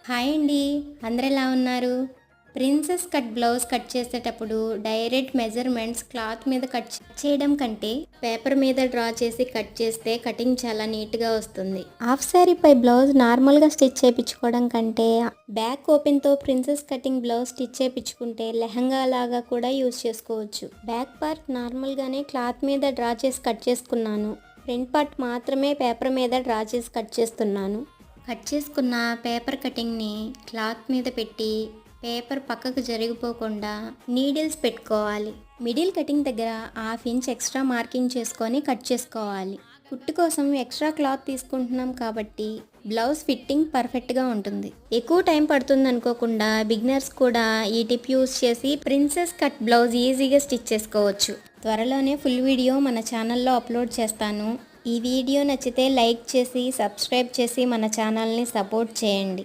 Hi అండి. అందరూ ఎలా ఉన్నారు? ప్రిన్సెస్ కట్ బ్లౌజ్ కట్ చేసేటప్పుడు డైరెక్ట్ మెజర్మెంట్స్ క్లాత్ మీద కట్ చేయడం కంటే పేపర్ మీద డ్రా చేసి కట్ చేస్తే కటింగ్ చాలా నీట్గా వస్తుంది. హాఫ్ శారీపై బ్లౌజ్ నార్మల్గా స్టిచ్ చేయించుకోవడం కంటే బ్యాక్ ఓపెన్తో ప్రిన్సెస్ కటింగ్ బ్లౌజ్ స్టిచ్ చేయించుకుంటే లెహంగా లాగా కూడా యూజ్ చేసుకోవచ్చు. బ్యాక్ పార్ట్ నార్మల్గానే క్లాత్ మీద డ్రా చేసి కట్ చేసుకున్నాను. ఫ్రంట్ పార్ట్ మాత్రమే పేపర్ మీద డ్రా చేసి కట్ చేస్తున్నాను. కట్ చేసుకున్న పేపర్ కటింగ్ని క్లాత్ మీద పెట్టి పేపర్ పక్కకు జరిగిపోకుండా నీడిల్స్ పెట్టుకోవాలి. మిడిల్ కటింగ్ దగ్గర 1/2 ఇంచ్ ఎక్స్ట్రా మార్కింగ్ చేసుకొని కట్ చేసుకోవాలి. కుట్టు కోసం ఎక్స్ట్రా క్లాత్ తీసుకుంటున్నాం కాబట్టి బ్లౌజ్ ఫిట్టింగ్ పర్ఫెక్ట్గా ఉంటుంది. ఎక్కువ టైం పడుతుంది అనుకోకుండా బిగినర్స్ కూడా ఈ టిప్ యూస్ చేసి ప్రిన్సెస్ కట్ బ్లౌజ్ ఈజీగా స్టిచ్ చేసుకోవచ్చు. త్వరలోనే ఫుల్ వీడియో మన ఛానల్లో అప్లోడ్ చేస్తాను. ఈ వీడియో నచ్చితే లైక్ చేసి సబ్స్క్రైబ్ చేసి మన ఛానల్ని సపోర్ట్ చేయండి.